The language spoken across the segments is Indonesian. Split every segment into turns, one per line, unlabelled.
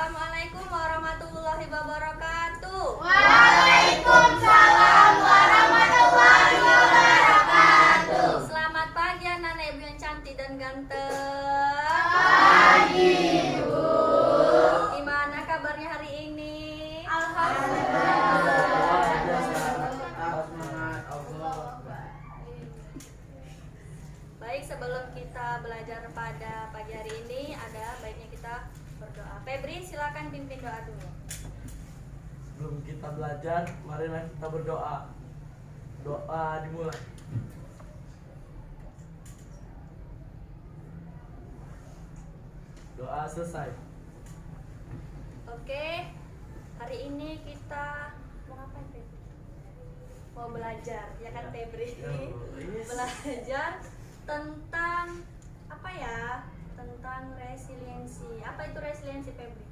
Assalamualaikum warahmatullahi wabarakatuh.
Waalaikumsalam warahmatullahi wabarakatuh.
Selamat pagi anak-anak ibu yang cantik dan ganteng.
Pagi, Bu.
Gimana kabarnya hari ini? Baik, sebelum kita belajar pada pagi hari ini, ada baiknya kita berdoa. Febri, silakan pimpin doa dulu.
Sebelum kita belajar, marilah kita berdoa. Doa dimulai. Doa selesai.
Oke, hari ini kita mau ngapain, Febri? Mau belajar, ya kan Febri? Belajar tentang apa ya? Tentang resiliensi. Apa itu resiliensi, Febri?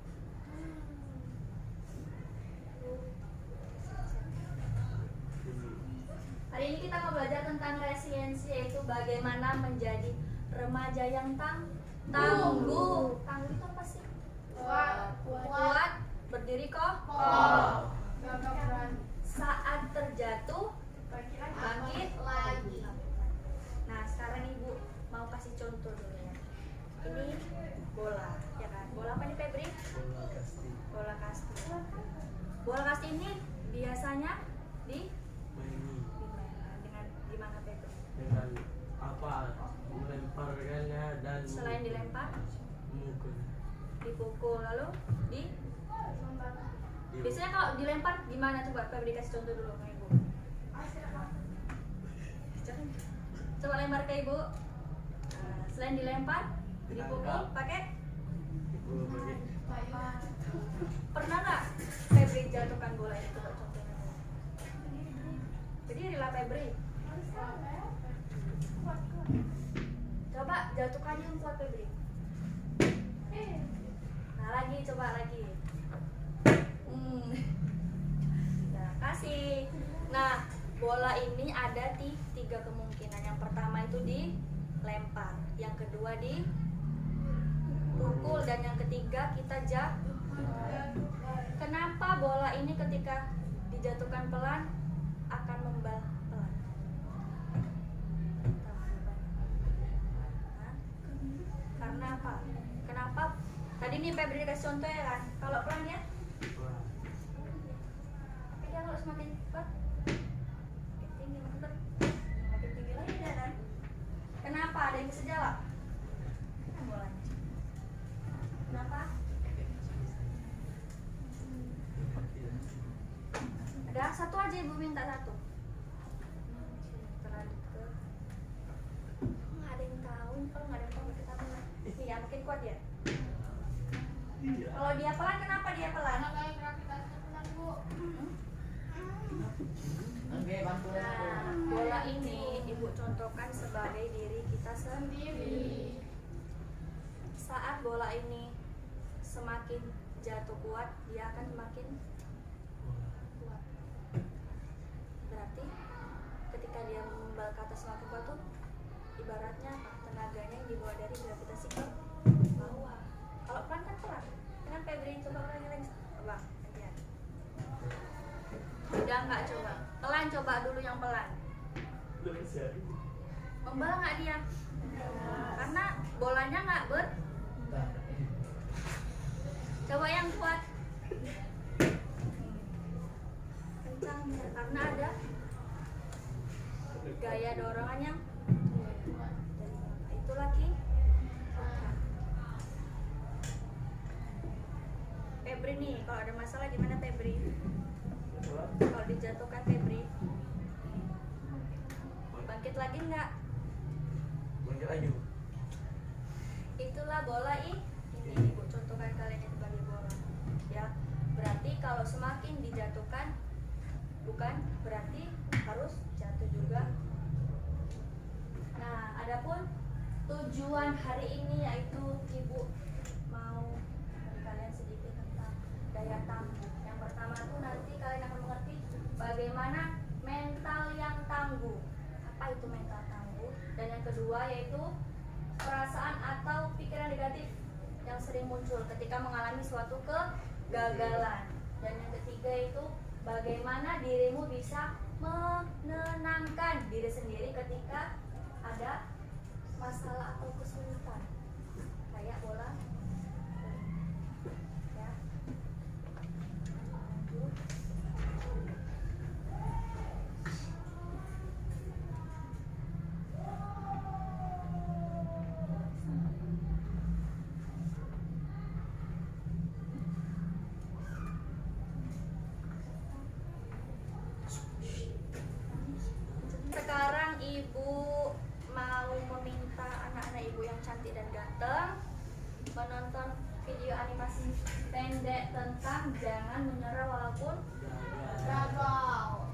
Hari ini kita mau belajar tentang resiliensi, yaitu bagaimana menjadi remaja yang tangguh. Tangguh itu apa sih? Kuat, berdiri kokoh. Saat terjatuh, bangkit lagi. Nah, sekarang Ibu mau kasih contoh dulu ya. Ini bola, ya kan? Bola apa nih, Febri?
Bola kasti.
Bola kasti. Bola kasti ini biasanya
Maini
dengan gimana, Febri?
dengan apa? Melemparkannya dan
Selain dilempar,
memukul.
dipukul, lalu biasanya kalau dilempar gimana? Coba Febri kasih contoh dulu ke Ibu. Coba lempar ke Ibu. Nah, selain dilempar, dipukul pakai.
Dipukul pakai.
Pernah nggak Febri jatuhkan bola itu? Coba contohnya. Berdirilah Febri. Coba jatuhkan yang kuat, Febri. Nah, lagi, coba lagi. Nah, kasih. Nah, bola ini ada tiga kemungkinan. Yang pertama itu dilempar, yang kedua dipukul, dan yang ketiga kita jatuh. Kenapa bola ini ketika dijatuhkan pelan akan membal pelan? Karena apa? Kenapa? Tadi nih Febri kasih contoh ya kan? Kalau pelan ya, tapi dia kalau semakin cepat, makin tinggi, makin tinggi lagi ya kan? Kenapa? Ada yang bisa jawab? Bolanya. Kenapa? Ada satu aja, Ibu minta satu. Terlanjut ke. Nggak ada yang tahu. Kalau nggak ada yang tahu kita mulai. Iya, mungkin kuat ya.
Iya.
Kalau dia pelan, kenapa dia pelan? Nah, bola ini Ibu contohkan sebagai diri kita sendiri. Saat bola ini semakin jatuh kuat, dia akan semakin kuat. Berarti ketika dia membal ke atas semakin kuat tuh, ibaratnya apa? Tenaganya yang dibawa dari gravitasi ke bawah. Kalau pelan kan pelan. Dengan Febri coba ulangi lagi. Coba, gantian. Udah nggak coba? Pelan, coba dulu yang pelan. Membal nggak dia? Karena bolanya nggak Coba yang kuat. Kencang, karena ada gaya dorongan yang itu lagi. Febri nih, kalau ada masalah gimana Febri? Kalau dijatuhkan Febri, bangkit lagi nggak?
Bangkit lagi.
Itulah bola ini Ibu contohkan kalian itu sebagai bola. Ya, berarti kalau semakin dijatuhkan, bukan berarti harus jatuh juga. Nah, adapun tujuan hari ini yaitu Ibu mau beri kalian sedikit tentang daya tangguh. Yang pertama tuh nanti kalian akan mengerti bagaimana mental yang tangguh. Apa itu mental tangguh? Dan yang kedua yaitu perasaan atau pikiran negatif yang sering muncul ketika mengalami suatu kegagalan. Dan yang ketiga itu bagaimana dirimu bisa menenangkan diri sendiri ketika ada masalah atau kesulitan. Kayak bola. Ya. Sekarang ibu mau meminta anak-anak ibu yang cantik dan ganteng menonton video animasi pendek tentang jangan menyerah walaupun gagal.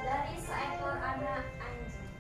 Dari seekor anak anjing.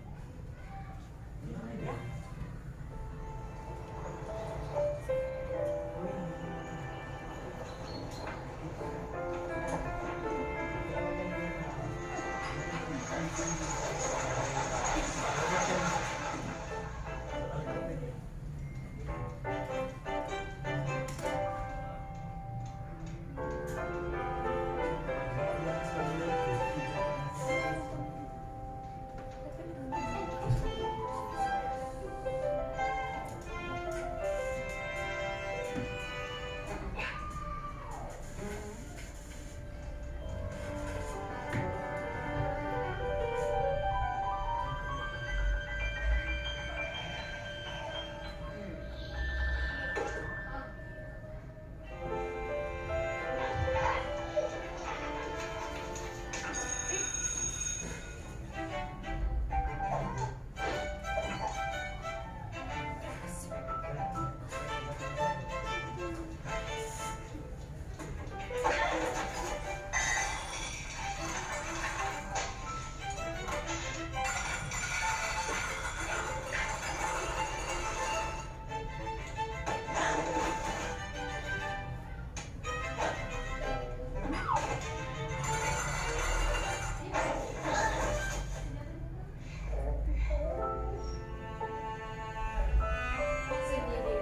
Sendiri.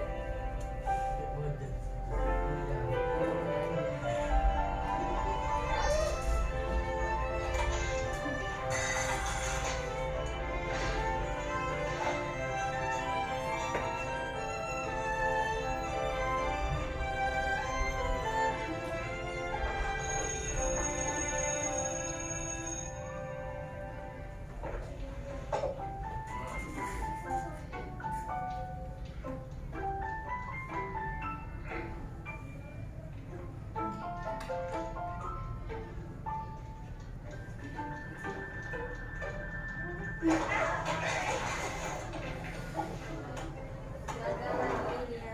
Gagal lagi dia.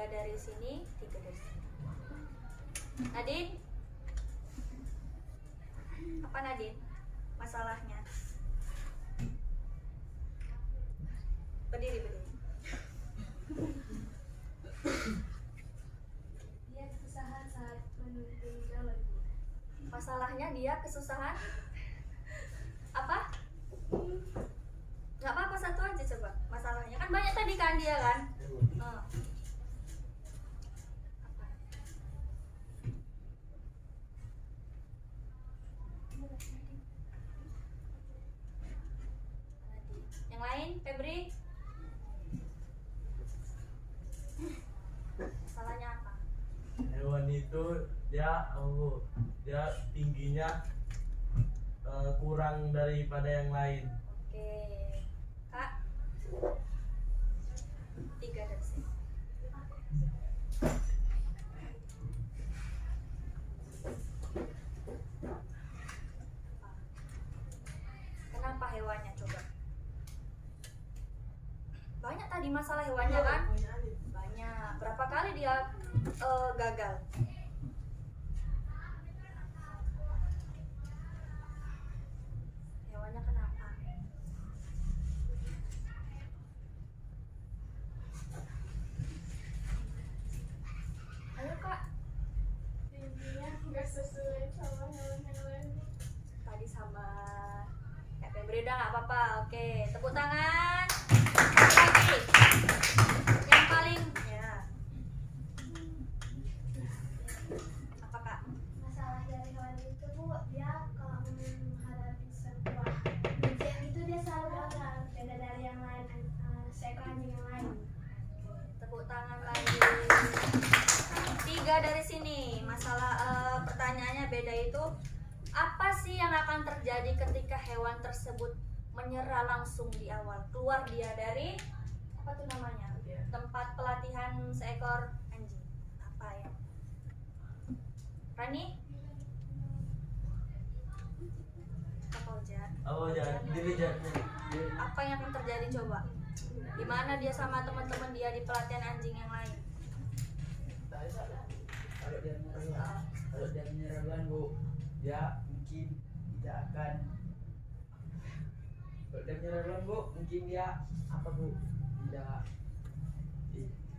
dari sini, 3 dari sini. Nadine, apa Nadine masalahnya? Berdiri.
Dia kesusahan saat menuntun jalan.
Masalahnya dia kesusahan apa? Nggak apa-apa, satu aja coba. Masalahnya kan banyak tadi kan dia kan. Oh. Yang lain, Febri? Masalahnya apa?
Hewan itu dia tingginya kurang daripada yang lain.
Oke, Kak. 3 dari sini. Kenapa hewannya coba? Banyak tadi masalah hewannya kan? Banyak. Berapa kali dia gagal? Hewannya kenapa? Ayo Kak.
Tingginya nggak sesuai sama hewan yang lain.
Tadi sama Kak Febri udah nggak apa-apa. Oke, tepuk tangan. Lagi. Yang paling ya. Apa Kak?
Masalah dari hewan itu Bu, dia kalau menghadapi sebuah ujian itu dia selalu gagal, beda dari yang lain, seekor anjing yang lain.
Tepuk tangan lagi. 3 dari sini. Masalah pertanyaannya beda itu apa sih yang akan terjadi ketika hewan tersebut menyerah langsung di awal? Keluar dia dari apa tuh namanya? Tempat pelatihan seekor anjing. Apa ya? Rani? Apa Ojan?
Oh ya, diri jadinya.
Apa yang akan terjadi coba? Di mana dia sama teman-teman dia di pelatihan anjing yang lain?
Kalau dia menyerah duluan Bu, dia mungkin tidak akan. Kalau dia menyerah duluan Bu, mungkin dia apa Bu?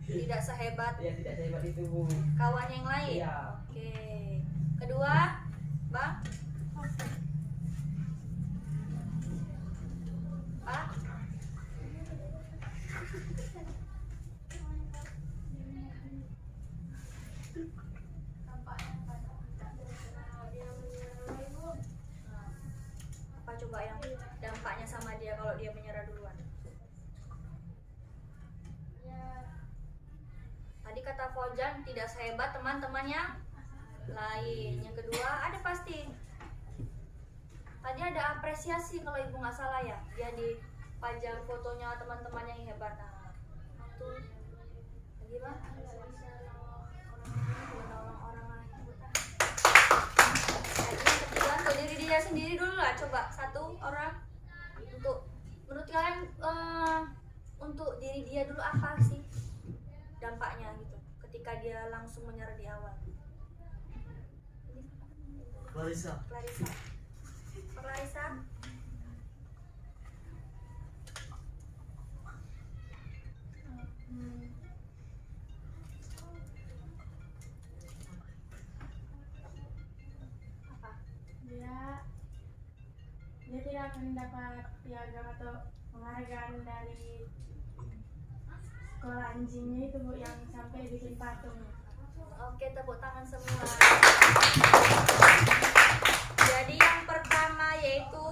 Tidak sehebat
Tidak sehebat itu Bu.
kawan yang lain.
Iya.
Oke. Kedua, Bang. Pak. Apa coba yang dampaknya sama dia kalau dia menyerah duluan? Tadi kata Fauzan tidak sehebat teman-temannya lain. Yang kedua ada pasti. Tadi ada apresiasi kalau ibu nggak salah ya. Dia dipajang fotonya teman-temannya yang hebat. Nah, itu lagi Bang? Menolong orang lain. Lagi yang ketiga untuk diri dia sendiri dulu lah. Coba satu orang untuk menurut kalian untuk diri dia dulu apa sih dampaknya gitu ketika dia langsung menyerah di awal?
Clarissa.
Clarissa. Clarissa. Apa?
Dia tidak akan dapat piagam atau penghargaan dari sekolah anjingnya itu Bu, yang sampai bikin patung.
Oke, tepuk tangan semua. Jadi yang pertama yaitu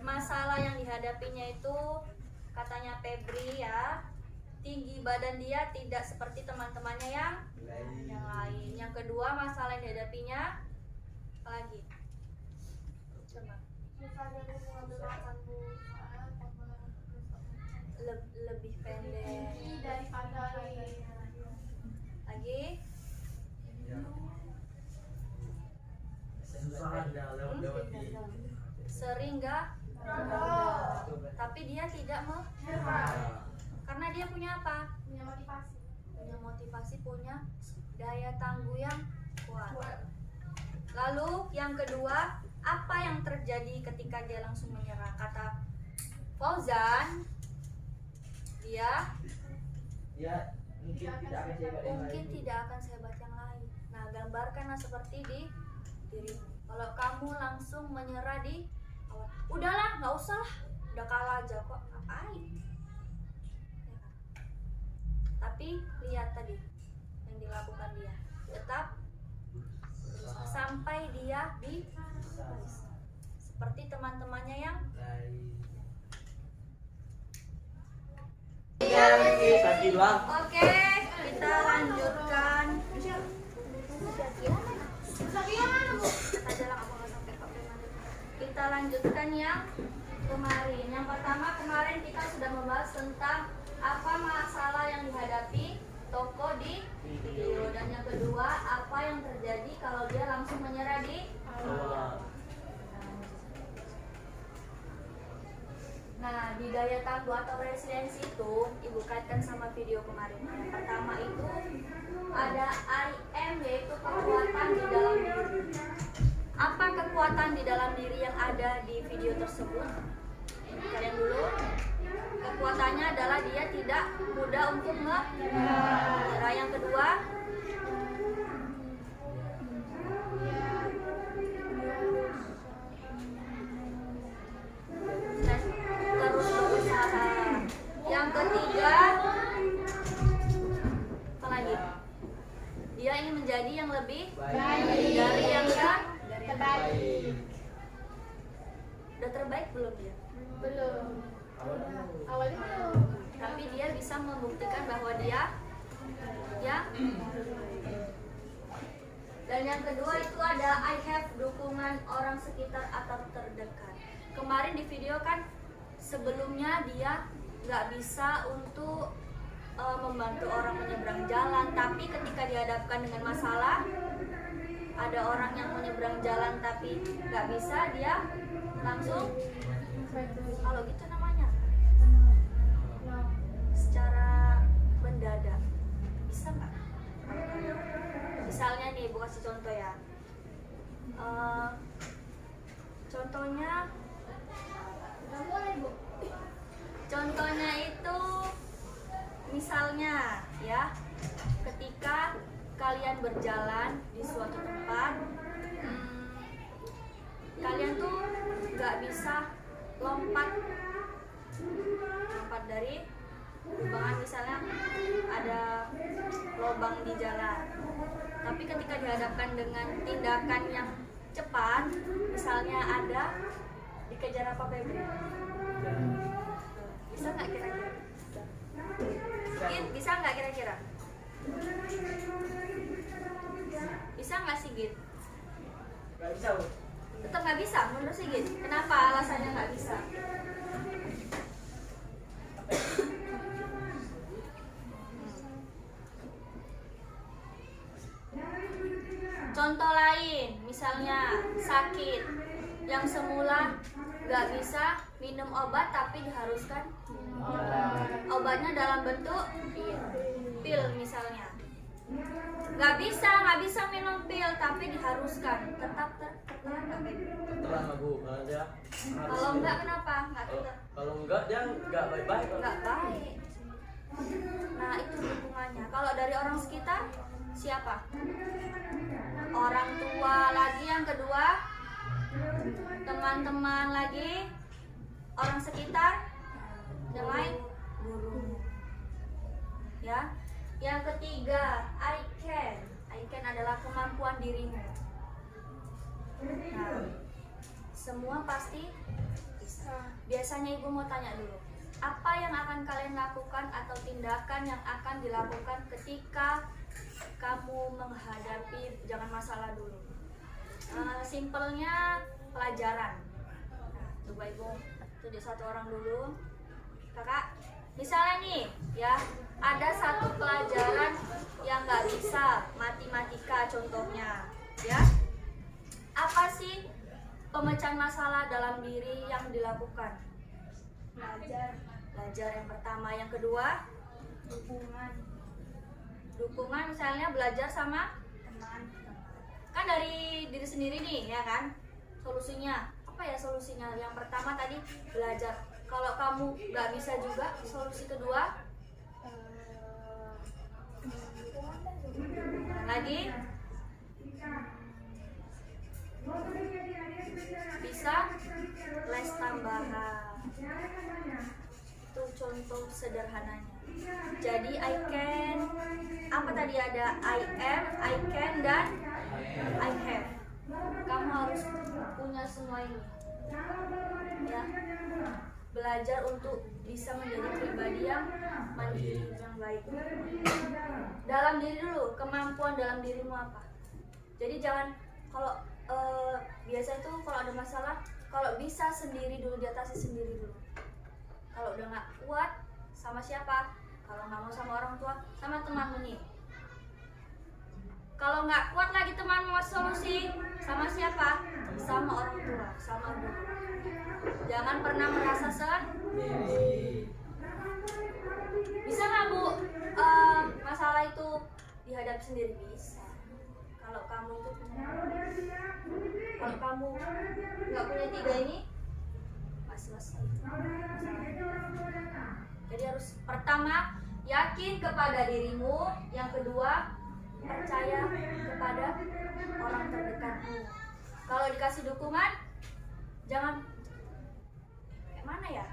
masalah yang dihadapinya itu katanya Febri ya, tinggi badan dia tidak seperti teman-temannya yang lain. Yang kedua masalah yang dihadapinya apa lagi? Coba.
Misalnya dia mengambil makan Bu,
Lebih pendek.
daripada
Lagi?
Kesusahan dia lewati.
Sering gak? Tapi dia tidak mau. Karena dia punya apa?
punya motivasi.
punya motivasi, punya daya tangguh yang kuat. Lalu yang kedua, apa yang terjadi ketika dia langsung menyerah? Kata Fauzan, dia
mungkin tidak akan sehebat yang
mungkin
lain.
tidak akan sehebat yang lain. Nah, gambarkanlah seperti di dirimu. Kalau kamu langsung menyerah di awal, udahlah, nggak usah lah, udah kalah aja kok, ngapain? Ya kan? Tapi lihat tadi yang dilakukan dia, tetap sampai dia di seperti teman-temannya yang oke, kita lanjutkan. Kita lanjutkan yang kemarin. Yang pertama, kemarin kita sudah membahas tentang apa masalah yang dihadapi toko di video, dan yang kedua, apa yang terjadi kalau dia langsung menyerah di awal. Nah, di daya tangguh atau resiliensi itu Ibu kaitkan sama video kemarin. Yang pertama itu ada IM, yaitu kekuatan di dalam diri. Apa kekuatan di dalam diri yang ada di video tersebut? Kalian dulu. Kekuatannya adalah dia tidak mudah untuk menyerah. Yang kedua, terus berusaha. Yang ketiga, apa lagi? Dia ingin menjadi yang lebih
Baik.
dari yang
Terbaik.
udah terbaik belum dia?
Belum. Awalnya belum.
Tapi dia bisa membuktikan bahwa dia ya. Dan yang kedua itu ada I have, dukungan orang sekitar atau terdekat. Kemarin di video kan sebelumnya dia nggak bisa untuk membantu orang menyeberang jalan, tapi ketika dihadapkan dengan masalah, ada orang yang menyeberang jalan tapi nggak bisa, dia langsung, kalau gitu namanya secara mendadak, bisa nggak? Misalnya nih, Bu kasih contoh ya. Contohnya, contohnya itu misalnya ya, ketika kalian berjalan di suatu tempat, kalian tuh nggak bisa lompat dari lubangan, misalnya ada lubang di jalan. Tapi ketika dihadapkan dengan tindakan yang cepat, misalnya ada dikejar apa Febri? Bisa nggak kira-kira? Sigit, bisa nggak kira-kira? Bisa nggak Sigit?
Nggak bisa, Bu.
Tetap nggak bisa menurut Sigit. Kenapa alasannya nggak bisa? Contoh lain, misalnya sakit yang semula nggak bisa minum obat tapi diharuskan obatnya dalam bentuk pil misalnya. Nggak bisa minum pil tapi diharuskan, tetap tertelan nggak baik?
Terang Bu, kalau dia
Kalau enggak kenapa? Nggak tertelan.
kalau enggak dia enggak baik-baik.
Nggak baik. Nah, itu dukungannya. Kalau dari orang sekitar siapa? Orang tua lagi, yang kedua teman-teman lagi, orang sekitar, yang lain guru. Ya. Yang ketiga, I can adalah kemampuan dirimu. Nah, semua pasti bisa. Biasanya Ibu mau tanya dulu, apa yang akan kalian lakukan atau tindakan yang akan dilakukan ketika kamu menghadapi, jangan masalah dulu. Simpelnya pelajaran. Nah, coba Ibu tunjuk satu orang dulu. Kakak, misalnya nih ya, ada satu pelajaran yang nggak bisa, matematika contohnya ya. Apa sih pemecahan masalah dalam diri yang dilakukan?
Belajar.
Belajar yang pertama. Yang kedua, dukungan. dukungan, misalnya belajar sama teman. Kan dari diri sendiri nih ya kan. Solusinya apa ya solusinya? Yang pertama tadi belajar. Kalau kamu nggak bisa juga, solusi kedua lagi bisa les tambahan. Itu contoh sederhananya. Jadi I can, apa tadi ada I am, I can dan I have. Kamu harus punya semua ini ya. Belajar untuk bisa menjadi pribadi yang mandiri, yang baik. Dalam diri dulu, kemampuan dalam dirimu apa. Jadi jangan kalau biasa itu kalau ada masalah, kalau bisa sendiri dulu, diatasi sendiri dulu. Kalau udah nggak kuat, sama siapa? Kalau nggak mau sama orang tua, sama temanmu nih. Kalau nggak kuat lagi teman mau solusi, sama siapa? Sama orang tua, sama guru. Jangan pernah merasa sendiri. Bisa nggak Bu? Masalah itu dihadapi sendiri bisa. Kalau kamu itu punya, kalau kamu nggak punya tiga ini, masih selesai. Jadi harus pertama yakin kepada dirimu, yang kedua percaya kepada orang terdekatmu. Kalau dikasih dukungan, jangan kayak mana ya?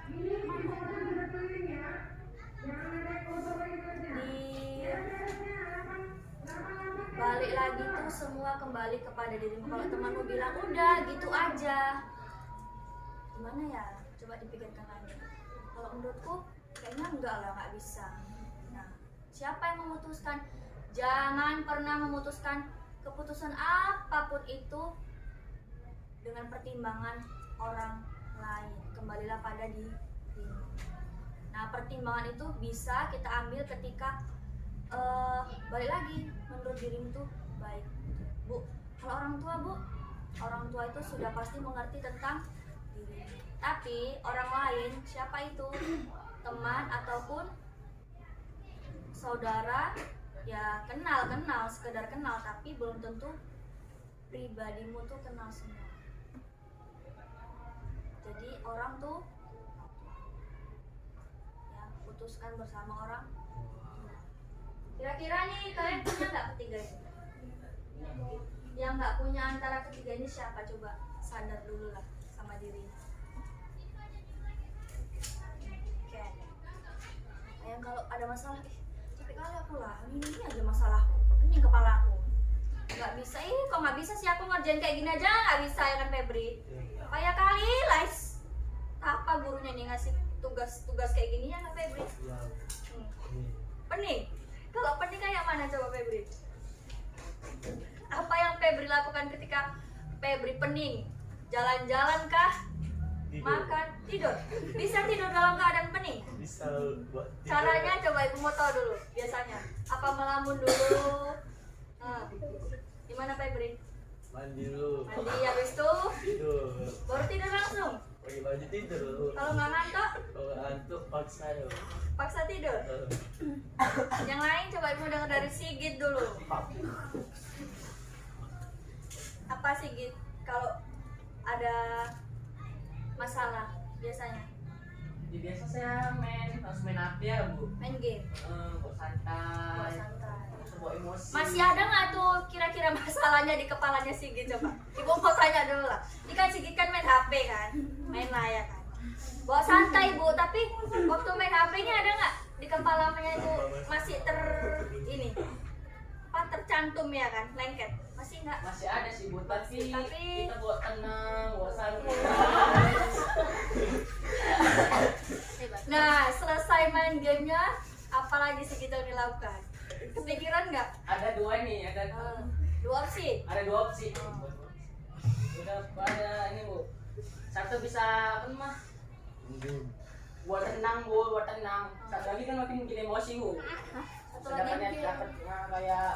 Balik lagi tuh semua kembali kepada dirimu. Kalau temanmu bilang udah gitu aja, gimana ya? Coba dipikirkan lagi. Kalau menurutku kayaknya enggak lah, nggak bisa. Nah, siapa yang memutuskan? Jangan pernah memutuskan keputusan apapun itu dengan pertimbangan orang lain. Kembalilah pada dirimu. Nah, pertimbangan itu bisa kita ambil ketika balik lagi menurut dirimu tuh baik. Bu, kalau orang tua itu sudah pasti mengerti tentang diri. Tapi orang lain, siapa itu? Teman ataupun saudara, ya kenal, sekedar kenal, tapi belum tentu pribadimu tuh kenal semua. Jadi orang tuh ya putuskan bersama orang. Kira-kira nih kalian punya nggak ketiga ini? Yang nggak punya antara ketiga ini siapa? Coba sadar dulu lah sama diri. Oke. Yang kalau ada masalah, capek kali aku lah. Ini aja masalahku. Ini kepala aku. Nggak bisa, kok nggak bisa sih aku ngerjain kayak gini aja nggak bisa ya kan Febri? Kayak kali Les. Apa gurunya nih ngasih tugas kayak gini ya kan Febri? Pening. Kalau pening kayak mana coba Febri? Apa yang Febri lakukan ketika Febri pening? Jalan-jalan kah?
Tidur.
Makan? Tidur? Bisa tidur dalam keadaan pening?
Bisa buat tidur.
Caranya coba ibu mau tahu dulu biasanya. Apa melamun dulu? Gimana Febri?
Mandi dulu.
Mandi habis itu
Tidur.
baru tidur langsung?
Pakai baju tidur dulu.
Kalau nggak ngantuk,
Kalau ngantuk paksa dulu.
paksa tidur. Yang lain coba ibu dengar dari Sigit dulu. Apa Sigit kalau ada masalah biasanya?
Jadi biasa saya harus main HP ya Bu.
Main game,
Bawa
bawa
santai,
santai.
bawa emosi.
Masih ada nggak tuh kira-kira masalahnya di kepalanya Sigit coba? Ibu mau tanya dulu lah. Ini kan Sigit kan main HP kan, main layar kan. Bawa santai Bu, tapi waktu main HP-nya ada nggak di kepalanya itu masih ini apa tercantum ya kan, lengket? Masih nggak?
Masih ada sih Bu, tapi
Tapi-
kita bawa tenang, bawa santai.
Nah, selesai main gamenya, apalagi sih kita dilakukan? Kepikiran nggak?
Ada dua nih,
Dua opsi.
ada dua opsi. Udah pada ini Bu. Satu bisa apa mah? Buat tenang Bu, buat tenang. Satu lagi kan makin bikin emosi Bu.
Satu lagi
Sedangkan yang
mungkin
dapat kayak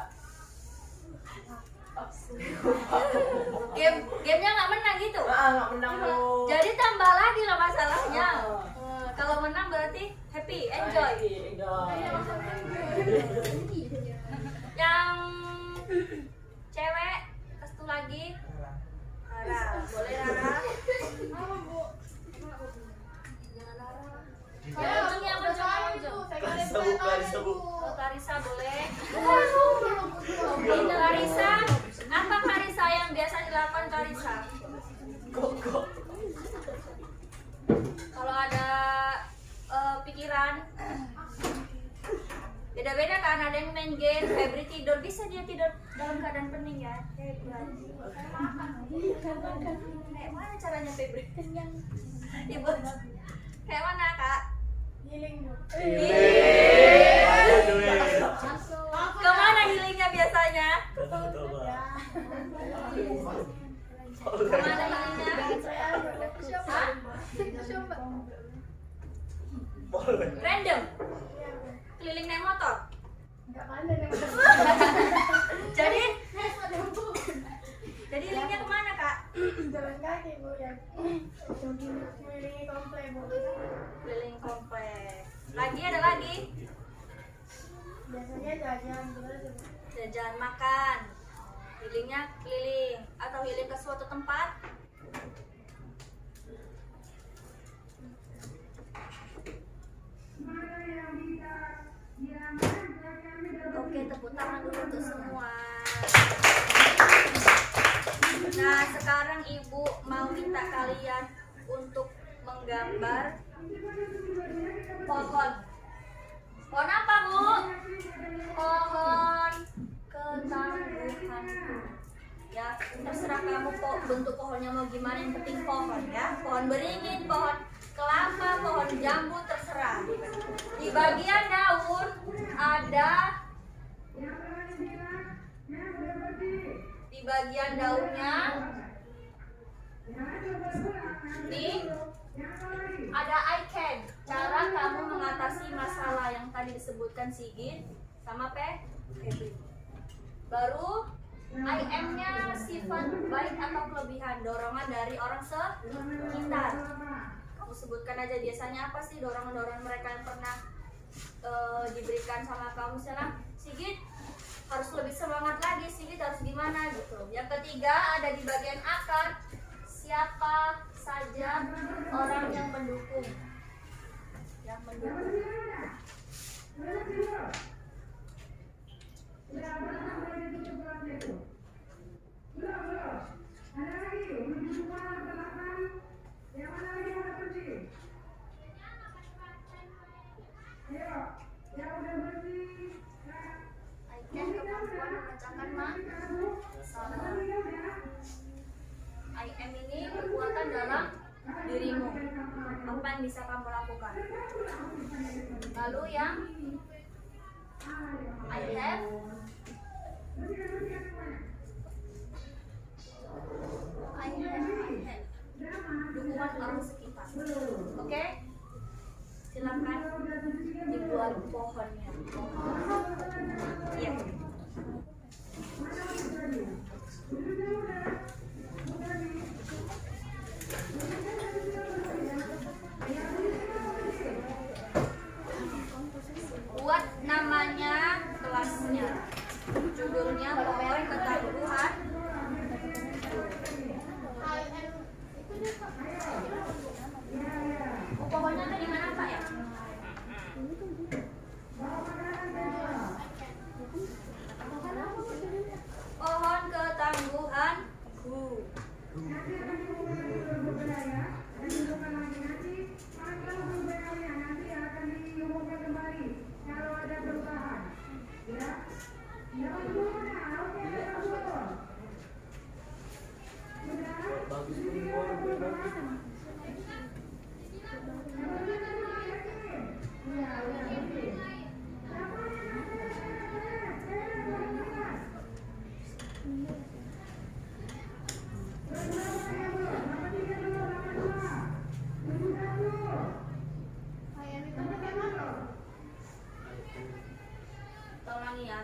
gamenya nggak menang gitu.
nggak menang Bu.
Jadi tambah lagi loh masalahnya.
Ah.
Kalau menang berarti happy, enjoy.
Enjoy.
Cewek, satu lagi. Rara, boleh Rara?
Apa bu?
Jangan Rara.
Saya
Ujungnya apa ujung?
Clarissa, Bu, Clarissa, Bu.
Oh, Clarissa boleh. Clarissa, apa Clarissa yang biasa dilakukan Clarissa?
Kok.
Kalau ada pikiran beda-beda kan, ada yang main game, Febri tidur, bisa dia tidur dalam keadaan pening ya. Hebat. Kayak mana caranya Febri? Ibu. Kayak mana Kak?
Healing bu.
Kemana healingnya biasanya? Kemana healingnya? Hah? Random? Keliling naik motor?
Enggak pandai nih.
Jadi healingnya kemana Kak?
Jalan kaki bu ya. Jogging kelilingi komplek bu.
Keliling komplek. Lagi ada lagi?
Biasanya jajan terus bu.
Jajan makan. Healingnya keliling atau healing ke suatu tempat? Oke, tepuk tangan dulu untuk semua. Nah, sekarang Ibu mau minta kalian untuk menggambar pohon. Pohon apa, Bu? Pohon ketangguhanku. Ya, terserah kamu kok bentuk pohonnya mau gimana, yang penting pohon ya. Pohon beringin, pohon kelapa, pohon jambu, terserah. Di bagian daun ada, di bagian daunnya nih ada I can, cara kamu mengatasi masalah yang tadi disebutkan Sigit sama Febri. Baru I am-nya sifat baik atau kelebihan, dorongan dari orang sekitar. Kamu sebutkan aja biasanya apa sih dorongan-dorongan mereka yang pernah diberikan sama kamu. Misalnya, Sigit harus lebih semangat lagi, Sigit harus gimana gitu. Yang ketiga ada di bagian akar, siapa saja orang yang mendukung. Yang mendukung. Aiken kemampuan memecahkan masalah. I am ini kekuatan dalam dirimu. Apa yang bisa kamu lakukan? Lalu yang I have, dukungan orang sekitar. Oke? Silakan dibuat pohonnya. Iya. Buat namanya kelasnya. Judulnya pohon ketangguhan. Oh, pohonnya tadi mana Pak ya? Pohon ketangguhanku.
Bagus pun.
Ulangi ya.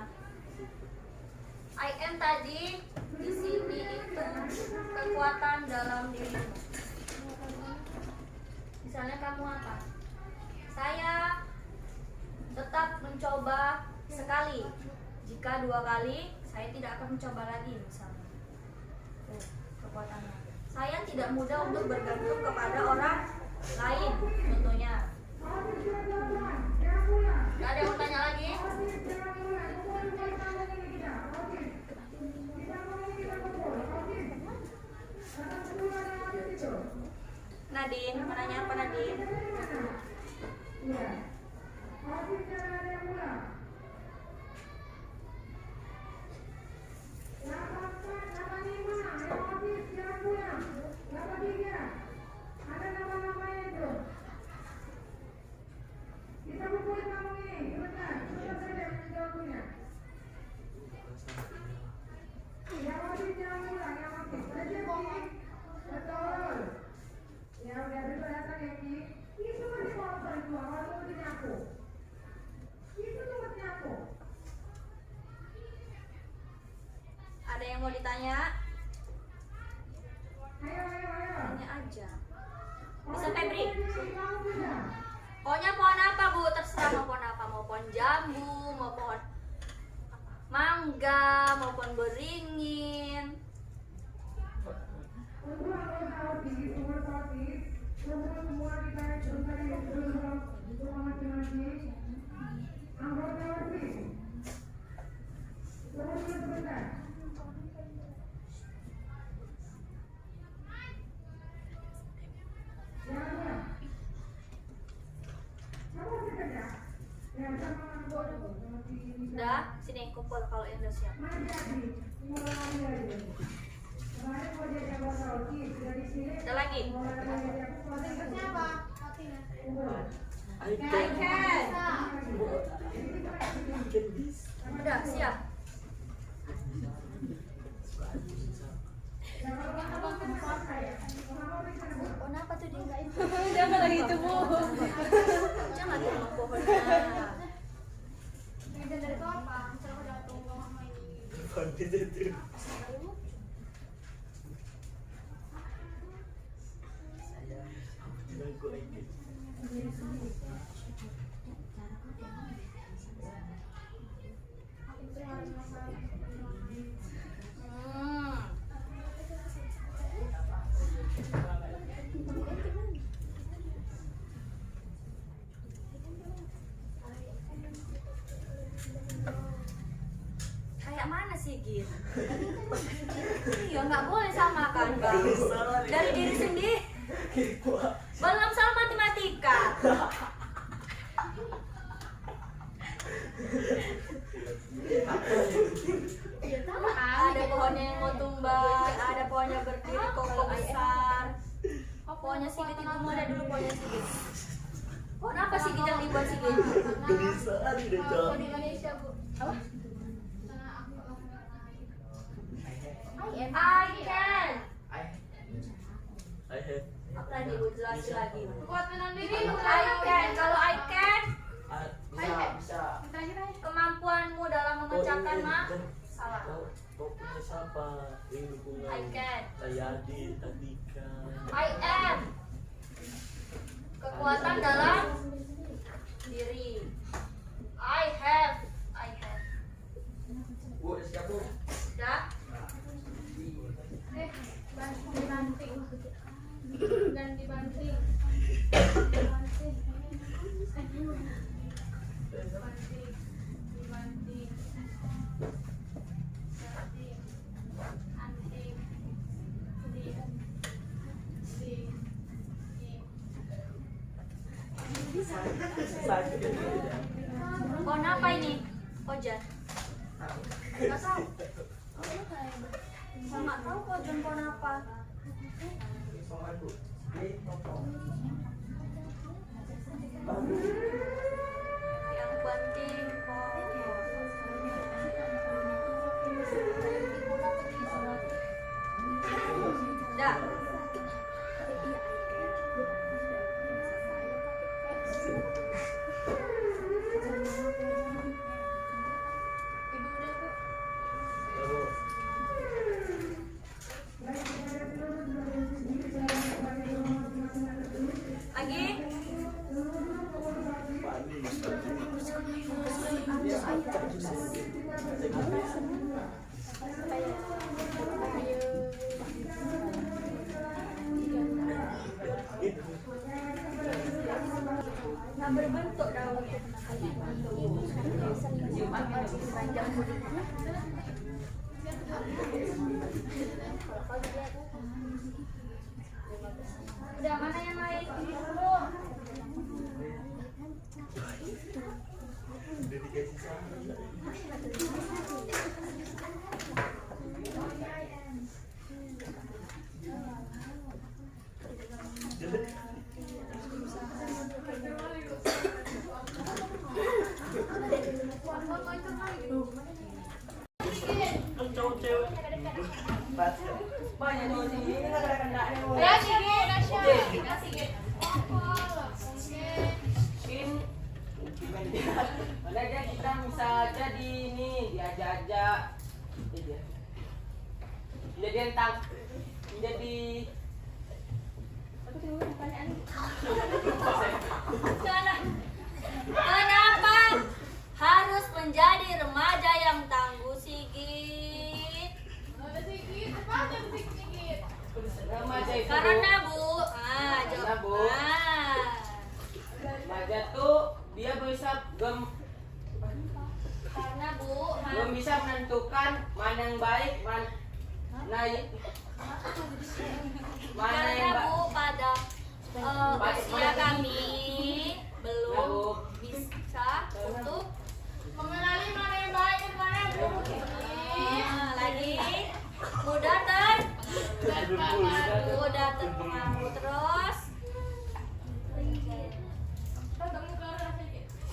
I am tadi di sini itu kekuatan dalam dirimu. Misalnya kamu apa? Saya tetap mencoba sekali. Jika 2 kali Saya tidak akan mencoba lagi misalnya. Tuh, kekuatannya. Saya tidak mudah untuk bergantung kepada orang lain, contohnya. Gak ada yang mau tanya lagi? Nadine, mau nanya apa Nadine? Ada yang mau ditanya? Tanya aja. Bisa Febri? Pokoknya pohon apa Bu? Terserah mau pohon apa. Mau pohon jambu, mau pohon mangga, mau pohon beringin. Udah, sini kumpul kalau yang udah siap. Ada lagi? Udah, siap. Pohon apa tuh dia?
Jangan lagi itu Bu.
Jangan sama pohonnya.
Ide dari itu apa? Misalnya aku udah tunggu sama ini.
Pandit itu. Saya bilang kok ini.
Kayak mana sih Gin? Iya nggak boleh samakan Bang. Dari diri sendiri. Belum soal matematika. Ada pohonnya yang mau tumbang, ada pohonnya berdiri kokoh besar. Pohonnya Sigit itu mau ada dulu pohonnya Sigit. Pohon apa Sigit yang dibuat Sigit?
Bisa ada deh, Cok.
Di Indonesia Bu.
Apa?
Karena aku
I can.
I have.
Apa tadi Bu jelasin lagi?
kuat menang diri.
I can. Kalau I can,
Bisa.
kemampuanmu dalam memecahkan masalah.
Kau punya siapa? Yang dukungan.
I can.
Tayadi, Tatika.
I am. Kekuatan dalam diri. I have.
Bu, siap Bu.
Sudah?
Dibanting. Ganti banting.
Sakit.
Pohon apa ini? Ojan. Nggak tahu. Sama tahu ojan pohon apa? Yang penting dah. Lagi? Nah, berbentuk daun panjang kulitnya. Udah, mana yang lain?
Udah dikasih sama. Kan cowok cewek.
Banyak tuh sini ini kan ada kendaknya. Ada dia kita bisa jadi ini diajak-ajak. Jadi tentang jadi
Kenapa harus menjadi remaja yang tangguh, Sigit?
remaja itu.
Karena Bu,
Karena, Bu. Remaja tuh dia bisa
karena Bu,
belum bisa menentukan mana yang baik, mana yang
karena
baik.
Bu pada usia kami belum
Bu.
bisa untuk
Mengenali mana yang baik dan mana yang buruk.
lagi mudah terpengaruh terus.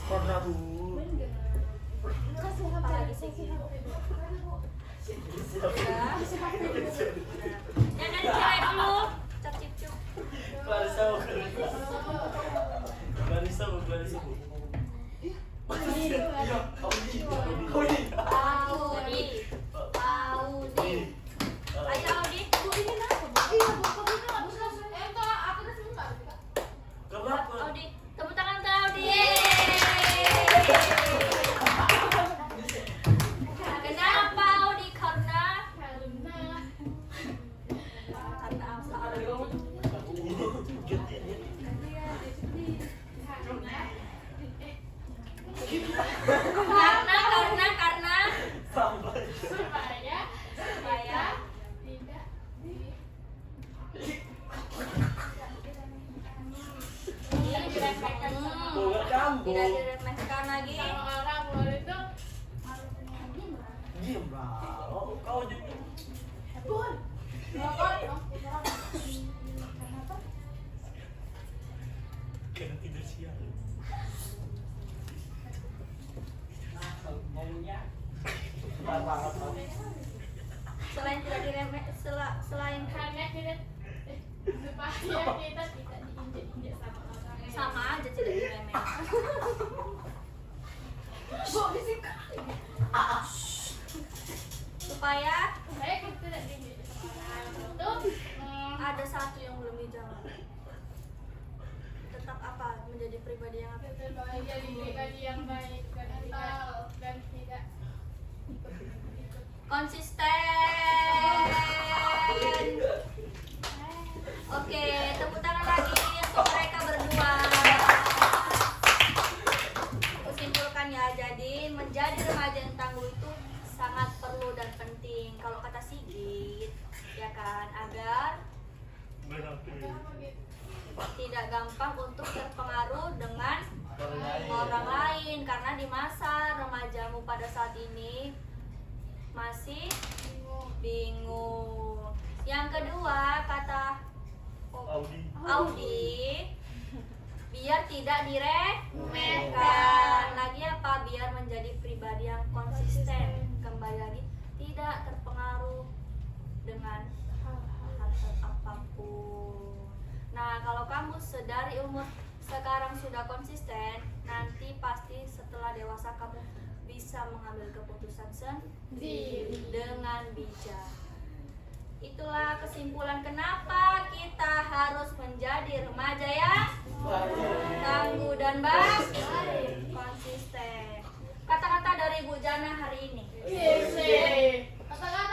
Karena Bu.
Apalagi Sigit? Yang dari cewek dulu, cip-cip.
Clarissa Bu. Clarissa Bu.
Audi. Ayo Audi.
Kenapa?
Audi, tepuk tangan ke Audi. Kenapa Audi? Karena karena
Sampai.
Supaya
ini diremehkan.
Bunga kambu.
Tidak diremehkan lagi.
orang luar itu
Diam lah. Oh, kau jadi. Kena tidur siang.
Selain tidak diremeh, selain
karena kita supaya kita tidak diinjek-injek sama orang lain.
sama aja tidak diremehkan. Supaya
Supaya kita tidak diinjek sama orang lain itu
ada satu yang belum dijawab. Tetap apa? Menjadi pribadi yang apa?
supaya jadi pribadi yang baik dan tidak
Konsisten. Oke, tepuk tangan lagi untuk mereka berdua. Aku simpulkan ya, jadi menjadi remaja yang tangguh itu sangat perlu dan penting. Kalau kata Sigit, ya kan, agar tidak gampang untuk terpengaruh dengan orang lain, karena di masa remajamu pada saat ini masih bingung. Yang kedua, kata Audi, biar tidak diremehkan. Lagi apa? Biar menjadi pribadi yang konsisten. Kembali lagi, tidak terpengaruh dengan hal-hal apapun. Nah, kalau kamu sedari umur sekarang sudah konsisten, nanti pasti setelah dewasa kamu bisa mengambil keputusan sendiri dengan bijak. Itulah kesimpulan kenapa kita harus menjadi remaja yang tangguh dan konsisten. Kata-kata dari Bu Jana hari ini.
katakan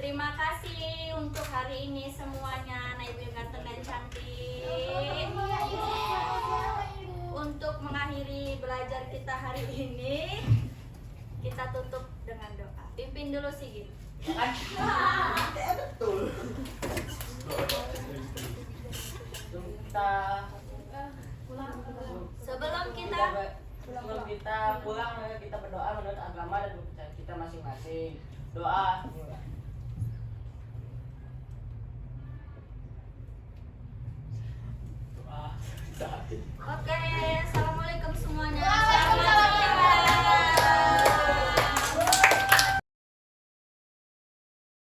Terima kasih untuk hari ini semuanya, anak ibu yang ganteng dan cantik. Untuk mengakhiri belajar kita hari ini, kita tutup dengan doa. Pimpin dulu Sigit.
Kan? Betul. Kita
Sebelum kita
pulang, kita berdoa menurut agama dan kepercayaan kita masing-masing. Doa.
Doa. Sakit.
Oke,